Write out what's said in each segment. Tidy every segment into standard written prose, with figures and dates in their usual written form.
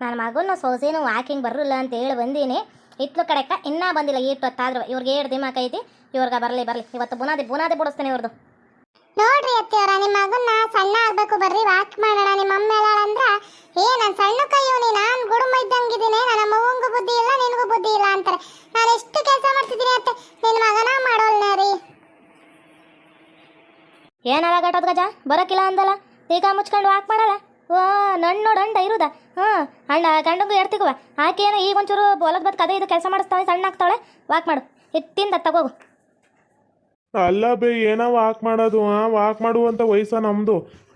ನನ್ನ ಮಗನ ಸೊಸೆನೂ ವಾಕಿಂಗ್ ಬರಲಿಲ್ಲ ಅಂತ ಹೇಳಿ ಬಂದೀನಿ. ಇತ್ಲು ಕಡೆಕ ಇನ್ನೂ ಬಂದಿಲ್ಲ. ಇಟ್ಟೊತ್ತಾದ್ರೂ ಇವ್ರಿಗೆ ಏಳು ದಿಮಾಕ ಐತಿ. ಇವ್ರಿಗೆ ಬರಲಿ ಇವತ್ತು ಬುನಾದಿ ಬಿಡಿಸ್ತೇನೆ ಇವ್ರದ್ದು. ನೋಡ್ರಿ ಅತ್ತಿಯವರ, ನಿಮ್ಮ ಮಗನ್ನ ಸಣ್ಣ ಆಗ್ಬೇಕು ಬರ್ರಿ ವಾಕ್ ಮಾಡೋಣ. ನಿಮ್ಮ ಅಮ್ಮ ಹೇಳಂದ್ರ ನಾನು ಸಣ್ಣ ಕೈಯೋನಿ, ನಾನು ಗುಡುಮ ಇದ್ದಂಗಿದ್ದೀನಿ, ನನ್ನ ಮಗುಂಗೂ ಬುದ್ಧಿ ಇಲ್ಲ ನಿನಗೂ ಬುದ್ಧಿ ಇಲ್ಲ ಅಂತಾರೆ. ನಾನು ಎಷ್ಟು ಕೆಲಸ ಮಾಡ್ತಿದ್ದೀನಿ ಅತ್ತೆ, ನಿನ್ನ ಮಗನ ಮಾಡೋಲ್ನೇ ರೀ. ಏನಲ್ಲ ಗಟ್ಟೋದ್ ಗಜ ಬರೋಕ್ಕಿಲ್ಲ ಅಂದಲ್ಲ, ಈಗ ಮುಚ್ಕೊಂಡು ವಾಕ್ ಮಾಡಲ್ಲ. ಓ ನೋಡು ಅಂಡ ಇರುದ. ಅಣ್ಣ ಗಂಡಂಗೂ ಎಡ್ತಿಗುವ ಆಕೆ ಏನೋ ಈಗ ಒಂಚೂರು ಬೋಲದ್ ಬದ್ ಕದೇ ಇದು ಕೆಲಸ ಮಾಡಿಸ್ತಾಳೆ, ಸಣ್ಣ ಆಗ್ತಾಳೆ. ವಾಕ್ ಮಾಡು, ಎತ್ತಿಂದ ತಗೋಗು. ಅಲ್ಲ ಬೇ, ಏನೋ ವಾಕ್ ಮಾಡೋದು, ವಾಕ್ ಮಾಡುವಂಥ ವಯಸ್ಸ ನಮ್ಮದು.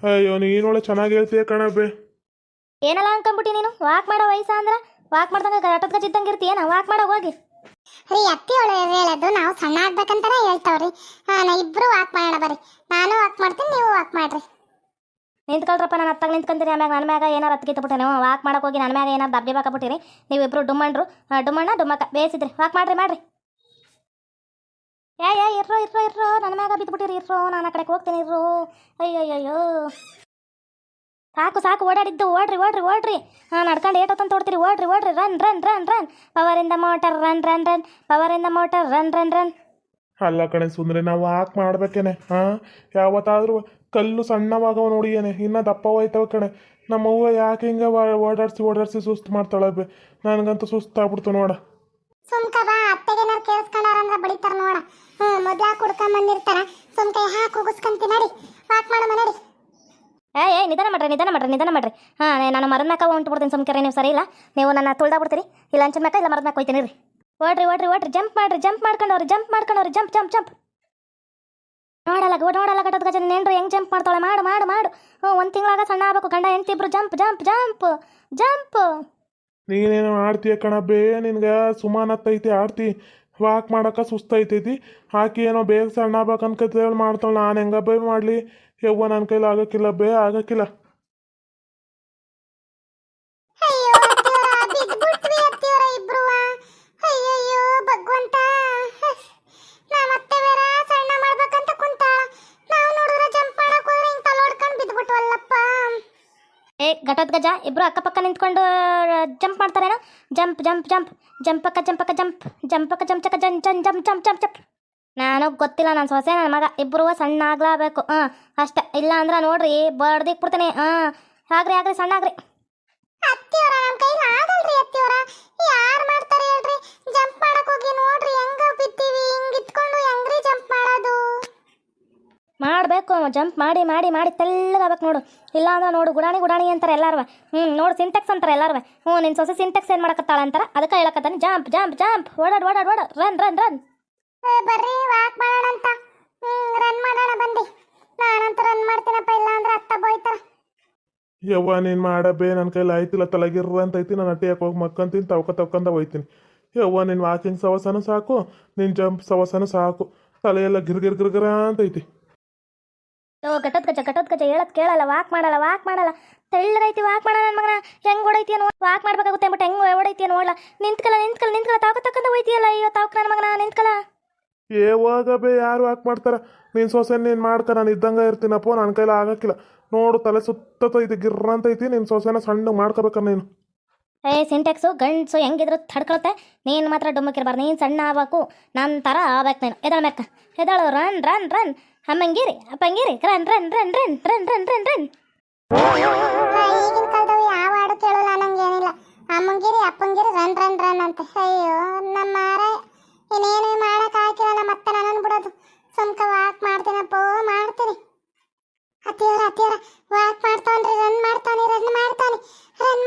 ಅಯ್ಯೋ ನೀನೊಳೆ ಚೆನ್ನಾಗಿ ಹೇಳ್ತೀಯ ಕಣ ಬೇ. ಏನಲ್ಲ ಅನ್ಕೊಂಬಿಟ್ಟಿ ನೀನು, ವಾಕ್ ಮಾಡೋ ವಯಸ್ಸ ಅಂದ್ರೆ ವಾಕ್ ಮಾಡ್ದಂಗೆ ಗಟ್ಟದ ಗಜ ಇದ್ದಂಗೆ ಇರ್ತೀಯೇನ. ವಾಕ್ ಮಾಡೋ ಹೋಗಿ ರೀ. ಅತ್ತಿಯವಳು ಹೇಳೋದು ನಾವು ಸಣ್ಣ ಆಗ್ಬೇಕಂತಾನೆ ಹೇಳ್ತಾವ್ರಿ. ನಾ ಇಬ್ರು ವಾಕ್ ಮಾಡೋಣ ಬರ್ರಿ. ನಾನು ವಾಕ್ ಮಾಡ್ತೀನಿ, ನೀವು ವಾಕ್ ಮಾಡ್ರಿ. ನಿಂತ್ಕೊಳ್ರಪ್ಪ, ನಾನು ಹತ್ತಾಗ ನಿಂತ್ಕೊಂತೀನಿ. ಆಮ್ಯಾಗ ನನ್ನ ಮ್ಯಾಗ ಏನಾರು ಹತ್ತಿಗಿತ್ತಬಿಟ್ಟೆ ವಾಕ್ ಮಾಡಕ್ಕೆ ಹೋಗಿ ನನ್ನ ಮ್ಯಾಗ ಏನಾರು ದಬ್ಬೆ ಬಾಕಬಿಟ್ಟಿರಿ. ನೀವಿಬ್ರು ಡುಮ್ಮಣ್ರು, ಡುಮ್ಮಕ್ಕ ಬೇಯಿಸಿದ್ರಿ. ವಾಕ್ ಮಾಡ್ರಿ. ಇರ್ರೋ ನನ್ನ ಮ್ಯಾಗ ಬಿದ್ದುಬಿಟ್ಟಿರಿ. ಇರ್ರೋ, ನಾನು ಆ ಕಡೆಗೆ ಹೋಗ್ತೀನಿ. ಇರ್ರೋ, ಅಯ್ಯಯ್ಯೋ ಸಾಕು ಓಡಾಡಿದ್ದು. ಓಡ್ರಿ. ನಡ್ಕೊಂಡು ಏಟೊತ್ತಂತ ಓಡ್ತೀರಿ. ಓಡ್ರಿ. ರನ್. ಪವರಿಂದ ಮೋಟರ್ ರನ್. ಪವರಿಂದ ಮೋಟರ್ ರನ್. ಅಲ್ಲ ಕಣೆ ಸುಂದ್ರೆ, ನಾವು ವಾಕ್ ಮಾಡ್ಬೇಕೇನೆ. ಯಾವತ್ತಾದ್ರೂ ಕಲ್ಲು ಸಣ್ಣವಾಗವ ನೋಡಿಯೇನೆ, ಇನ್ನ ದಪ್ಪ ಹೋಯ್ತವ ಕಣೆ. ನಮ್ಮವ್ವ ಯಾಕೆ ಹಿಂಗೆ ಓಡಾಡ್ಸಿ ಸುಸ್ತು ಮಾಡ್ತಾಳೆ ಬೇ. ನನಗಂತೂ ಸುಸ್ತಾಗ್ಬಿಡ್ತು ನೋಡ. ಸುಮ್ಕ ಬಾ, ಅತ್ತೆಗೇನಾರು ಕೇಳಿಸ್ಕೊಂಡಾರಂದ್ರ ಬಡಿತಾರ ನೋಡ. ಮೊದ್ಲ ಕುಡ್ಕೊಂಡ್ ಬಂದಿರ್ತಾರ. ಸುಮ್ಕ ಹಾಕಿ ಹೋಗಿಸ್ಕೊಂತಿ ನಡಿ, ವಾಕ್ ಮಾಡಮ್ಮ ನಡಿ. ನಿಧಾನ ಮಾಡ್ರಿ. ನಾನು ಮರದ ಮ್ಯಾಕ ಹೊಂಟ್ಬಿಡ್ತೀನಿ. ಸುಮ್ಕರೆ ನೀವು ಸರಿ ಇಲ್ಲ. ನೀವು ನನ್ನ ತುಳ್ದಾಗ್ಬಿಡ್ತೀರಿ. ಇಲ್ಲ ಅಂಚಿನ ಮ್ಯಾಕ ಇಲ್ಲ ಮರದ ಮ್ಯಾಕ ಹೋಯ್ತೀನಿ ರೀ. ಓಡ್ರಿ. ಜಂಪ್ ಮಾಡ್ಕೊಂಡವ್ರಿ. ಜಂಪ್. ನೋಡಲ್ಲ ಗಟ್ಟದ ಗಜ ನೇನ್ರಿ ಹೆಂಗ್ ಜಂಪ್ ಮಾಡ್ತಾಳೆ. ಮಾಡು. ಒಂದು ತಿಂಗಳಾಗ ಸಣ್ಣ ಆಗ್ಬೇಕು. ಗಂಡ ಹೆಂಡ್ತಿ ಇಬ್ರು ಜಂಪ್. ನೀನೇನು ಆಡ್ತೀಯ ಕಣ ಬೇ, ನಿನ್ಗೆ ಸುಮಾನತ್ತೈತಿ ಆಡ್ತಿ. ವಾಕ್ ಮಾಡಕ್ಕೆ ಸುಸ್ತೈತೈತಿ. ಆಕಿ ಏನೋ ಬೇಗ ಸಣ್ಣ ಆಗ್ಬೇಕು ಅನ್ಕತೇಳಿ ಮಾಡ್ತಾಳೆ. ನಾನು ಹೆಂಗ ಬೇ ಮಾಡಲಿ? ಯವ್ವ ನನ್ನ ಕೈಲಿ ಆಗಕ್ಕಿಲ್ಲ ಬೇ, ಆಗಕ್ಕಿಲ್ಲ. ಅಯ್ಯೋ ಅತ್ತಿಯವರ, ಬಿದ್ಬಿಟ್ವಿ ಅತ್ತಿಯವರ ಇಬ್ರು. ಅಯ್ಯಯ್ಯೋ ಭಗವಂತ, ಮತ್ತೆ ಬೇರೆ ಸಣ್ಣ ಮಾಡ್ಬೇಕಂತ ಕುಂತಾಳ. ನಾವು ನೋಡಿದ್ರೆ ಜಂಪ್ ಮಾಡಕ್ ಹೋದ್ರೆ ಹಿಂಗ್ ತಲೋಡ್ಕೊಂಡು ಬಿದ್ಬಿಟ್ವಲ್ಲಪ್ಪ. ಘಟದ ಗಜ ಇಬ್ರು ಅಕ್ಕಪಕ್ಕ ನಿಂತ್ಕೊಂಡು ಜಂಪ್ ಮಾಡ್ತಾರೇನೋ. ಜಂಪಕ್ಕ ಜಂಪ್. ನಾನು ಗೊತ್ತಿಲ್ಲ, ನನ್ನ ಸೊಸೆ ನನ್ನ ಮಗ ಇಬ್ರು ಸಣ್ಣ ಆಗ್ಲಾಬೇಕು. ಅಷ್ಟೇ. ಇಲ್ಲ ಅಂದ್ರೆ ನೋಡ್ರಿ ಬಡ್ದಿಕ್ ಬಿಡ್ತೀನಿ. ಆಗ್ರಿ ಸಣ್ಣ ಆಗ್ರಿ. ಅತ್ತಿಯವರ, ನಮ್ಮ ಕೈಲಿ ಆಗಲ್ರಿ ಅತ್ತಿಯವರ. ಯಾರು ಮಾಡ್ತಾರೆ ಹೇಳ್ರಿ? ಜಂಪ್ ಮಾಡಕ್ ಹೋಗಿ ನೋಡ್ರಿ ಹೆಂಗ ಬಿದ್ದೀವಿ. ಹಿಂಗ್ ಇಟ್ಕೊಂಡು ಹೆಂಗ್ರಿ ಜಂಪ್ ಮಾಡೋದು? ಮಾಡಬೇಕು. ಜಂಪ್ ಮಾಡಿ ತೆಳ್ಳಗಾಗಬೇಕು ನೋಡು. ಇಲ್ಲ ಅಂದ್ರೆ ನೋಡು ಗುಡಾಣಿ ಅಂತಾರೆ ಎಲ್ಲಾರು. ನೋಡು ಸಿಂಟೆಕ್ಸ್ ಅಂತಾರೆ ಎಲ್ಲಾರು. ನಿನ್ನ ಸೊಸೆ ಸಿಂಟೆಕ್ಸ್ ಏನು ಮಾಡಕತ್ತಾಳೆ ಅಂತಾರೆ. ಅದಕ್ಕೆ ಹೇಳಕತ್ತಾನೆ ಜಂಪ್. ಓಡಾಡ್ ರನ್. ಬರ್ರಿ ವಾಕ್ ಮಾಡೋಣ ಅಂತ. ರನ್ ಮಾಡೋಣ ಬನ್ನಿ. ನಾನಂತೂ ರನ್ ಮಾಡ್ತೀನಪ್ಪ, ಇಲ್ಲ ಅಂದ್ರೆ ಅತ್ತ ಬೋಯ್ತಾರ. ಯವ್ವ ನೀನು ಮಾಡಬೇ, ನನ್ನ ಕೈಲಿ ಆಯ್ತಿಲ್ಲ. ತಲೆಗಿರ್ರ ಅಂತೈತಿ. ನಾನು ಅಟ್ಟಿಯಾಕೆ ಹೋಗಿ ಮಕ್ಕಂತೀನಿ, ತವ್ಕೊಂಡ ಹೋಯ್ತೀನಿ. ಯವ್ವ ನಿನ್ನ ವಾಕಿಂಗ್ ಸವಸನೂ ಸಾಕು, ನಿನ್ನ ಜಂಪ್ ಸವಸನೂ ಸಾಕು. ತಲೆಯೆಲ್ಲ ಗಿರ್ಗಿರ್ ಅಂತೈತಿ. ಘಟದ ಗಜ ಹೇಳತ್ ಕೇಳಲ್ಲ. ವಾಕ್ ಮಾಡಲ್ಲ. ತೆಳ್ಳಗೈತಿ. ವಾಕ್ ಮಾಡ ನನ್ನ ಮಗನ. ಹೆಂಗ್ ಓಡೈತಿ ಅನ್ನೋ ವಾಕ್ ಮಾಡ್ಬೇಕಾಗುತ್ತೆ ಅಂದ್ಬಿಟ್ಟು ಹೆಂಗ್ ಓಡೈತಿ ನೋಡ್ಲ. ನಿಂತ್ಕಲ್ಲ ತಾವ್ಕೊಂಡ ಹೋಯ್ತಿಯಲ್ಲ. ಅಯ್ಯೋ ತಾವ್ಕ ನನ್ನ ಮಗನ ನಿಂತ್ಕಲ್ಲ. ಯಾವಾಗ ಬೇ ಯಾರು ವಾಕ್ ಮಾಡ್ತಾರ? ನೀನು ಸೊಸೆ ನೀನು ಮಾಡ್ಕ, ನಾನು ಇದ್ದಂಗೆ ಇರ್ತೀನಪ್ಪ. ನನ್ನ ಕೈಲಿ ಆಗಕ್ಕಿಲ್ಲ ನೋಡು. ತಲೆ ಸುತ್ತೈತಿ, ಗಿರ್ರ ಅಂತೈತಿ. ನಿನ್ನ ಸೊಸೆನ ಸಣ್ಣ ಮಾಡ್ಕೋಬೇಕ ನೀನು. ಸಿಂಟೆಕ್ಸು ಗಂಡ್ಸು ಹೆಂಗಿದ್ರು ತಡ್ಕೊಳತ್ತೆ. ನೀನು ಮಾತ್ರ ಡುಮ್ಮಕ್ಕಿರ್ಬಾರ್ದು. ನೀನು ಸಣ್ಣ ಆಗ್ಬೇಕು, ನನ್ನ ಥರ ಆಗ್ಬೇಕು ನೀನು. ಎದಳು ರನ್. ಅಮ್ಮಂಗಿರಿ ಅಪ್ಪಂಗಿರಿ ರನ್. ಈಗಿನ ಕಾಲದವು ಯಾವ ಹಾಡು ಕೇಳಲ್ಲ ಅನ್ನಂಗೇನಿಲ್ಲ. ಅಮ್ಮಂಗಿರಿ ಅಪ್ಪಂಗಿರಿ ರನ್ ಅಂತ. ಅಯ್ಯೋ ನಮ್ಮ ಮಾರಾಯ, ಇನ್ನೇನು ಮಾಡಕ್ ಹಾಕಿರಲ್ಲ. ಮತ್ತೆ ನನ್ನನ್ನು ಬಿಡೋದು. ಸುಮ್ಕ ವಾಕ್ ಮಾಡ್ತೀನಪ್ಪ, ಮಾಡ್ತೀನಿ. ಅತ್ತಿಯವರ ವಾಕ್ ಮಾಡ್ತಾವ್ರಿ. ರನ್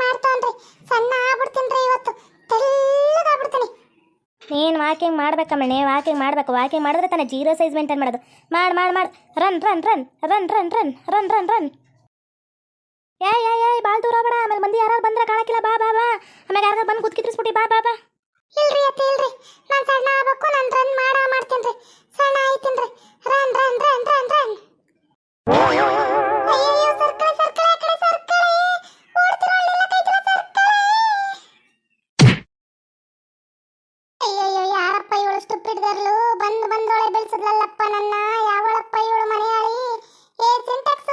ಮಾಡ್ತಾವ್ರಿ. ಸಣ್ಣ ಆಗ್ಬಿಡ್ತೀನಿ ಇವತ್ತು. ತೆಳ್ಳಗಾಗ್ಬಿಡ್ತೀನಿ. ನೀನು ವಾಕಿಂಗ್ ಮಾಡ್ಬೇಕಮ್ಮಣ್ಣೆ. ವಾಕಿಂಗ್ ಮಾಡಿದ್ರೆ ತಾನೇ ಜೀರೋ ಸೈಜ್ ಮೇಂಟೈನ್ ಮಾಡೋದು. ಮಾಡು. ರನ್. ಏಯ್ ಭಾಳ ದೂರ ಹೋಗ್ಬೇಡ. ಆಮೇಲೆ ಮಂದಿ ಯಾರು ಬಂದ್ರೆ ಕಾಣಕ್ಕಿಲ್ಲ. ಬಾ. ಆಮೇಲೆ ಯಾರು ಬಂದು ಕುತ್ಕಿದ್ರಿಸ್ಬಿಟ್ಟು ಬಾ. ಇಲ್ರಿ ನಾನು ಸಣ್ಣ ಆಗ್ಬೇಕು. ನಾನು ರನ್ ಮಾಡ್ತೀನಿ. ಸಣ್ಣ ಆಯ್ತೀನಿ. ರನ್. ಅಯ್ಯಯ್ಯೋ ಸರ್ಕಳೆ ಓಡ್ತಿರೋ ಸರ್ಕಳೆ. ಅಯ್ಯಯ್ಯೋ ಯಾರಪ್ಪ ಇವಳು ಸ್ಟುಪಿಡ್ ಗರ್ಲು? ಬಂದೊಳೆ ಬೆಳೆಸಿದ್ಲಲ್ಲಪ್ಪ ನನ್ನ. ಯಾವಳಪ್ಪ ಇವಳು ಮನೆಯಾಳಿ? ಸಿಂಟೆಕ್ಸ್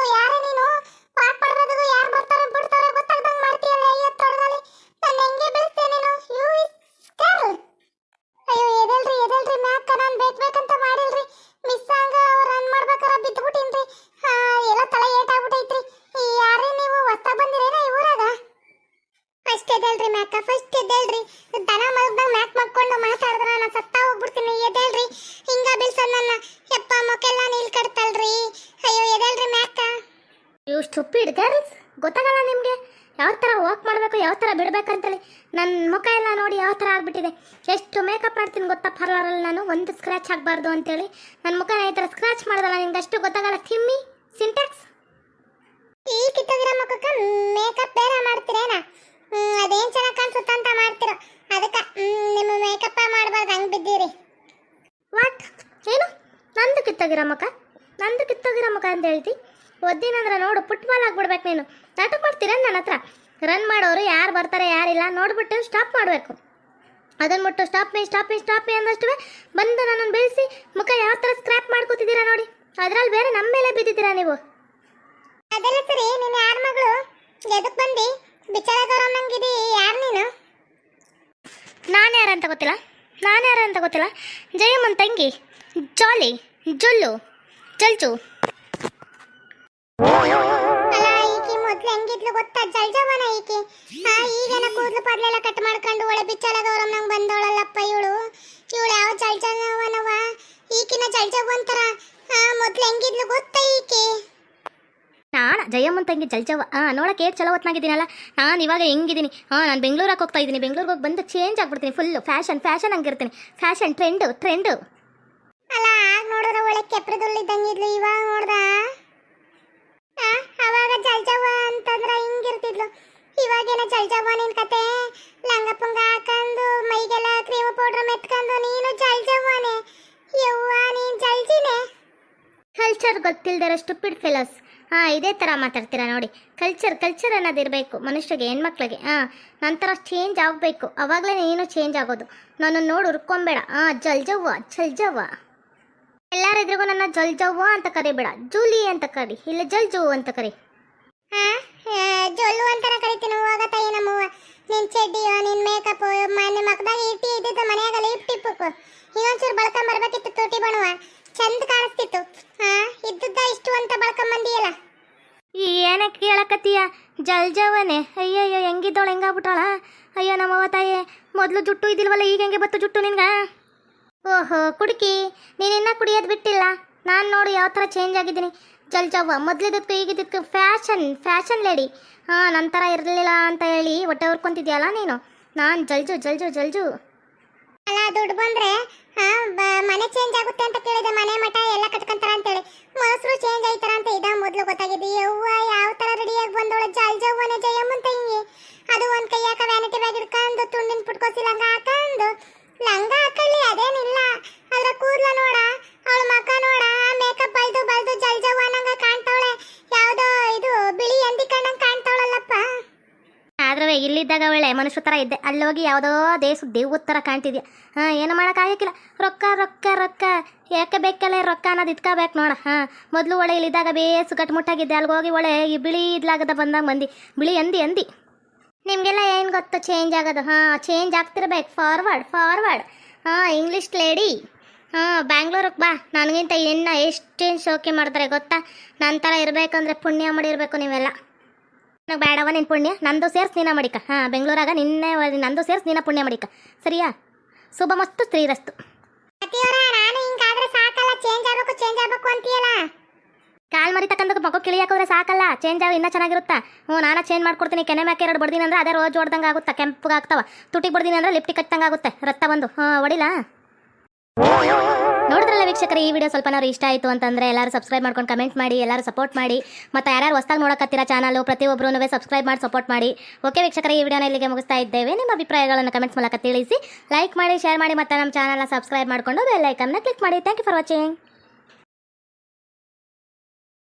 ಸ್ಟುಪಿಡ್ ಗರ್ಲ್ಸ್, ಗೊತ್ತಾಗಲ್ಲ ನಿಮಗೆ ಯಾವ ಥರ ವಾಕ್ ಮಾಡಬೇಕು, ಯಾವ ಥರ ಬಿಡಬೇಕಂತೇಳಿ. ನನ್ನ ಮುಖ ಎಲ್ಲ ನೋಡಿ ಯಾವ ಥರ ಆಗಿಬಿಟ್ಟಿದೆ. ಎಷ್ಟು ಮೇಕಪ್ ಮಾಡ್ತೀನಿ ಗೊತ್ತಾ ಪಾರ್ಲರಲ್ಲಿ ನಾನು, ಒಂದು ಸ್ಕ್ರ್ಯಾಚ್ ಆಗಬಾರ್ದು ಅಂತೇಳಿ. ನನ್ನ ಮುಖನ ಈ ಥರ ಸ್ಕ್ರ್ಯಾಚ್ ಮಾಡೋದಲ್ಲ ನಿಮ್ಗೆ ಅಷ್ಟು ಗೊತ್ತಾಗಲ್ಲ. ತಿಮ್ಮಿ ಸಿಂಟ್ಯಾಕ್ಸ್ ಈ ಕಿತ್ತೋಗಿರೋ ಮುಖಕ್ಕೆ ಮೇಕಪ್ ಬೇರೆ ಮಾಡ್ತೀರೇನ? ಅದೇನ್ ಚೆನ್ನಾಗಿ ಕಾಣಿಸುತ್ತ ಅಂತ ಮಾಡ್ತಿರೋ, ಅದಕ್ಕೆ ನಿಮ್ಮ ಮೇಕಪ್ ಮಾಡಬಾರ್ದು, ಹಂಗೆ ಬಿದ್ದೀರಿ. ವಾಟ್ ಏನು ನಂದು ಕಿತ್ತೋಗಿರೋ ಮುಖ ಅಂತ ಹೇಳ್ತಿ? ಒದ್ದಿನಂದ್ರೆ ನೋಡು ಫುಟ್ಬಾಲ್ ಆಗಿಬಿಡ್ಬೇಕು ನೀನು. ನಾಟಕ ಮಾಡ್ತೀರ ನನ್ನ ಹತ್ರ? ರನ್ ಮಾಡೋರು ಯಾರು ಬರ್ತಾರೆ ಯಾರಿಲ್ಲ ನೋಡ್ಬಿಟ್ಟು ಸ್ಟಾಪ್ ಮಾಡಬೇಕು. ಅದನ್ನು ಬಿಟ್ಟು ಸ್ಟಾಪ್ ಮೀ ಅಂದಷ್ಟು ಬಂದು ನನ್ನನ್ನು ಬೆಳೆಸಿ ಮುಖ ಯಾವ ಥರ ಸ್ಕ್ರ್ಯಾಪ್ ಮಾಡ್ಕೋತಿದ್ದೀರಾ ನೋಡಿ. ಅದರಲ್ಲಿ ಬೇರೆ ನಮ್ಮ ಮೇಲೆ ಬಿದ್ದಿದ್ದೀರಾ ನೀವು. ಅದೆಲ್ಲ ಸರಿ, ನೀನು ಯಾರ ಮಗಳು? ಎದಕ್ಕೆ ಬಂದು ಬಿಚ್ಚಳದವ್ರ ನಂಗಿದಿ? ಯಾರು ನೀನು? ನಾನು ಯಾರಂತ ಗೊತ್ತಿಲ್ಲ. ಜಯಮ್ಮನ್ ತಂಗಿ, ಜಾಲಿ, ಜೊಲ್ಲು, ಜಲ್ಜು. ಅಲ್ಲ ಈಕಿ ಮೊದ್ಲು ಹೆಂಗಿದ್ಲು ಗೊತ್ತಾ? ಜಲ್ಜವನ ಈಕಿ. ಈಗೇನ ಕೂದಲು ಪದ್ಲೆಲ್ಲ ಕಟ್ ಮಾಡ್ಕೊಂಡು ಒಳ್ಳೆ ಬಿಚ್ಚಳದವ್ರ ನಂಗೆ ಬಂದವಳಲ್ಲಪ್ಪ ಇವಳು ಯಾವ ಜಲ್ಜವನವ? ಈಕಿನ ಜಲ್ಜವಂತರ ಮೊದ್ಲು ಹೆಂಗಿದ್ಲು ಗೊತ್ತಾ ಈಕಿ? ನಾನು ಜಯಮ್ಮನ್ ತಂಗಿ ಜಲ್ಜವ್ವ. ನೋಡಕ್ಕೆ ಏಟ್ ಚಲೋ ಹೊತ್ನಾಗಿದ್ದೀನಲ್ಲ. ನಾನು ಇವಾಗ ಹೆಂಗಿದ್ದೀನಿ? ನಾನು ಬೆಂಗಳೂರಿಗೆ ಹೋಗ್ತಾ ಇದ್ದೀನಿ. ಬೆಂಗಳೂರಿಗೆ ಹೋಗಿ ಬಂದು ಚೇಂಜ್ ಆಗ್ಬಿಡ್ತೀನಿ. ಫುಲ್ಲು ಫ್ಯಾಷನ್ ಹಂಗಿರ್ತೀನಿ. Fashion trend. ಅಲ್ಲ ಆಗ ನೋಡಿದ್ರೆ ಒಳ್ಳೆ ಕೆಪ್ರದಲ್ಲಿದ್ದಂಗಿದ್ಲು, ಇವಾಗ ನೋಡ್ದ ಅವಾಗ ಜಲ್ಜವ್ವ ಅಂತಂದ್ರ ಹಿಂಗಿರ್ತಿದ್ಲು. ಇವಾಗೇನ ಜಲ್ಜವ್ವ ನಿನ್ ಕತೆ? ಲಂಗ ಪುಂಗ ಹಾಕೊಂಡು ಮೈಗೆಲ್ಲ ಕ್ರೀಮ್ ಪೌಡ್ರ್ ಮೆತ್ಕೊಂಡು ನೀನು ಜಲ್ಜವ್ವನೇ? ಯವ್ವ ನೀನ್ ಜಲ್ಜಿನೇ? ಕಲ್ಚರ್ ಗೊತ್ತಿಲ್ದಿರೋ ಸ್ಟುಪಿಡ್ ಫೆಲೋಸ್. ಇದೇ ಥರ ಮಾತಾಡ್ತೀರಾ ನೋಡಿ. ಕಲ್ಚರ್ ಅನ್ನೋದಿರಬೇಕು ಮನುಷ್ಯಗೆ, ಹೆಣ್ಮಕ್ಳಿಗೆ. ನಂತರ ಚೇಂಜ್ ಆಗಬೇಕು, ಅವಾಗಲೇ ನೀನು ಚೇಂಜ್ ಆಗೋದು. ನಾನು ನೋಡಿ ಹುರ್ಕೊಂಬೇಡ. ಜಲ್ಜವ್ವ. ಎಲ್ಲರಿದ್ರಿಗೂ ನನ್ನ ಜಲ್ಜವ್ವ ಅಂತ ಕರಿಬೇಡ, ಜೂಲಿ ಅಂತ ಕರಿ, ಇಲ್ಲ ಜಲ್ಜು ಅಂತ ಕರಿ. ಜೊಲ್ಲು ಅಂತಾನೆ ಕರಿತೀನಿ. ಹೋಗ ತಾಯಿ ನಮ್ಮವ್ವ, ನಿನ್ ಚಡ್ಡಿಯೋ ನಿನ್ ಮೇಕಪ್ ಮನೆ ಮಕ್ಕದಾಗ ಇಟ್ಟಿ ಇದ್ದಿದ್ದು ಮನೆಯಾಗ ಲಿಪ್ ಟಿಪ್ಪು ಇನ್ನೊಂಚೂರು ಬರ್ಬೇಕಿತ್ತು. ತೋಟಿ ಬಣವ ಚಂದ ಕಾಣಿಸ್ತಿತ್ತು. ಇದ್ದದ್ದ ಇಷ್ಟು ಅಂತ ಬಂದಿಯಲ್ಲ. ಏನಕ್ಕೆ ಕೇಳಕತ್ತೀಯ? ಜಲ್ಜವನೇ. ಅಯ್ಯಯ್ಯೋ ಹೆಂಗಿದ್ದವಳು ಹೆಂಗಾಗ್ಬಿಟ್ಟಾಳ? ಅಯ್ಯೋ ನಮ್ಮವ್ವ ತಾಯಿ, ಮೊದಲು ಜುಟ್ಟು ಇದ್ದಿಲ್ವಲ್ಲ, ಈಗ ಹೆಂಗೆ ಬತ್ತು ಜುಟ್ಟು ನಿನ್ಗ? ಓಹೋ ಕುಡುಕಿ, ನೀನಿನ್ನ ಕುಡಿಯೋದು ಬಿಟ್ಟಿಲ್ಲ. ನಾನು ನೋಡು ಯಾವ ಥರ ಚೇಂಜ್ ಆಗಿದ್ದೀನಿ. ಜಲ್ಜವ್ವ ಮೊದಲಿದ್ದಕ್ಕೂ ಈಗಿದ್ದಕ್ಕೂ ಫ್ಯಾಷನ್ ಲೇಡಿ. ನಂತರ ಇರಲಿಲ್ಲ ಅಂತ ಹೇಳಿ ಹೊಟ್ಟೆ ಹೊರ್ಕೊಂತಿದ್ಯಲ್ಲ ನೀನು. ನಾನು ಜಲ್ಜು. ಅಲ್ಲ ದುಡ್ಡು ಬಂದ್ರೆ ಮನೆ ಚೇಂಜ್ ಆಗುತ್ತೆ ಅಂತ ಕೇಳಿದೆ. ಮನೆ ಮಠ ಎಲ್ಲ ಕಟ್ಕೊಂತಾರ ಅಂತೇಳಿ ಮೊಸರು ಚೇಂಜ್ ಆಯ್ತಾರ ಅಂತ ಇದ ಮೊದಲು ಗೊತ್ತಾಗಿದೆ. ಯವ್ವ ಯಾವ ತರ ರೆಡಿಯಾಗಿ ಬಂದವಳ ಜಲ್ಜವ್ವನ ಜಯಮ್ಮನ್ ತಂಗಿ. ಅದು ಒಂದ್ ಕೈಯಾಕ ವ್ಯಾನಿಟಿ ಬ್ಯಾಗ್ ಇಟ್ಕೊಂಡು ತುಂಡಿನ ಪುಟ್ಕೋಸಿ ಲಂಗ ಹಾಕೊಳ್ಳಿ ಅದೇನಿಲ್ಲ. ಅದ್ರ ಕೂದ್ಲ ನೋಡ, ಅವಳ ಮಕ್ಕ ನೋಡ, ಮೇಕಪ್ ಬಳ್ದು ಜಲ್ಜವ್ವ ನಂಗ ಕಾಣ್ತಾವಳೆ. ಯಾವ್ದೋ ಇದು ಬಿಳಿ ಎಂದಿ ಕಣ್ಣಂಗ್ ಕಾಣ್ತಾವಳಲ್ಲಪ್ಪ. ಆದ್ರೆ ಇಲ್ಲಿದ್ದಾಗ ಒಳ್ಳೆ ಮನುಷ್ಯ ಥರ ಇದ್ದೆ, ಅಲ್ಲೋಗಿ ಯಾವುದೋ ದೇವ್ರ ಥರ ಕಾಣ್ತಿದ್ಯಾ. ಏನು ಮಾಡೋಕ್ಕಾಗಕ್ಕಿಲ್ಲ. ರೊಕ್ಕ ಯಾಕೆ ಬೇಕಲ್ಲ ರೊಕ್ಕ ಅನ್ನೋದು ಇಟ್ಕೋಬೇಕು ನೋಡ. ಮೊದಲು ಒಳ್ಳೆ ಇಲ್ಲಿದ್ದಾಗ ಬೇಸು ಗಟ್ಮುಟ್ಟಾಗಿದ್ದೆ, ಅಲ್ಲಿಗೋಗಿ ಒಳ್ಳೆ ಈ ಬಿಳಿ ಇದ್ಲಾಗದ ಬಂದಂಗೆ ಬಿಳಿ ಅಂದಿ. ನಿಮಗೆಲ್ಲ ಏನು ಗೊತ್ತು ಚೇಂಜ್ ಆಗೋದು? ಚೇಂಜ್ ಆಗ್ತಿರ್ಬೇಕು. ಫಾರ್ವರ್ಡ್. English lady. ಬ್ಯಾಂಗ್ಳೂರಿಗೆ ಬಾ, ನನಗಿಂತ ಎಷ್ಟೇನು ಶೋಕಿ ಮಾಡ್ತಾರೆ ಗೊತ್ತಾ? ನನ್ನ ಥರ ಇರಬೇಕಂದ್ರೆ ಪುಣ್ಯ ಮಾಡಿರ್ಬೇಕು ನೀವೆಲ್ಲ. ನನಗೆ ಬೇಡವ ನಿನ್ನ ಪುಣ್ಯ, ನಂದು ಸೇರ್ಸಿ ನೀನ ಮಡಿಕ. ಬೆಂಗಳೂರಾಗ ನಂದು ಸೇರ್ಸಿ ನೀನ ಪುಣ್ಯ ಮಡಿಕ, ಸರಿಯಾ? ಶುಭ ಮಸ್ತು ಸ್ತ್ರೀರಸ್ತು. ನಾನು ಹಿಂಗಾದ್ರೆ ಸಾಕಲ್ಲ, ಚೇಂಜ್ ಆಗ್ಬೇಕು ಅಂತೀಯಲ್ಲ. ಕಾಲ್ ಮರಿ ತಕ್ಕಂದಕ್ಕೆ ಮಗು ಕಿಳಿಯಾಕೋದ್ರೆ ಸಾಕಲ್ಲ, ಚೇಂಜ್ ಆಗಿ ಇನ್ನೂ ಚೆನ್ನಾಗಿರುತ್ತಾ? ನಾನು ಚೇಂಜ್ ಮಾಡ್ಕೊಡ್ತೀನಿ. ಕೆನೆ ಮ್ಯಾಕೆ 2 ಬಡ್ದಿನಿ ಅಂದ್ರೆ ಅದೇ ರೋಜ್ ಹೊಡ್ದಂಗೆ ಆಗುತ್ತಾ, ಕೆಂಪಗಾಗ್ತಾವ. ತುಟಿಗೆ ಬಡ್ದಿನಿ ಅಂದ್ರೆ ಲಿಪ್ಟಿಕ್ ಹಚ್ಚಂಗೆ ಆಗುತ್ತೆ, ರಕ್ತ ಬಂದು. ಹೊಡಿಲ್ಲ. ನೋಡಿದ್ರಲ್ಲ ವೀಕ್ಷಕರೇ, ಈ ವಿಡಿಯೋ ಸ್ವಲ್ಪ ಇಷ್ಟ ಆಯಿತು ಅಂತಂದರೆ ಎಲ್ಲರೂ ಸಬ್ಸ್ಕ್ರೈಬ್ ಮಾಡ್ಕೊಂಡು ಕಮೆಂಟ್ ಮಾಡಿ, ಎಲ್ಲರೂ ಸಪೋರ್ಟ್ ಮಾಡಿ. ಮತ್ತು ಯಾರ್ಯಾರು ಹೊಸ್ದಾಗಿ ನೋಡಕತ್ತೀರಾ ಚಾನಲು, ಪ್ರತಿಯೊಬ್ಬರೂ ಸಬ್ಸ್ಕ್ರೈಬ್ ಮಾಡಿ ಸಪೋರ್ಟ್ ಮಾಡಿ. ಓಕೆ ವೀಕ್ಷಕರೇ, ಈ ವಿಡಿಯೋನ ಇಲ್ಲಿಗೆ ಮುಗಿಸ್ತಾ ಇದ್ದೇವೆ. ನಿಮ್ಮ ಅಭಿಪ್ರಾಯಗಳನ್ನು ಕಮೆಂಟ್ಸ್ ಮೂಲಕ ತಿಳಿಸಿ, ಲೈಕ್ ಮಾಡಿ, ಶೇರ್ ಮಾಡಿ, ಮತ್ತು ನಮ್ಮ ಚಾನಲ್ನ ಸಬ್ಸ್ಕ್ರೈಬ್ ಮಾಡಿಕೊಂಡು ಬೆಲ್ ಐಕನ್ನ ಕ್ಲಿಕ್ ಮಾಡಿ. Thank you for watching.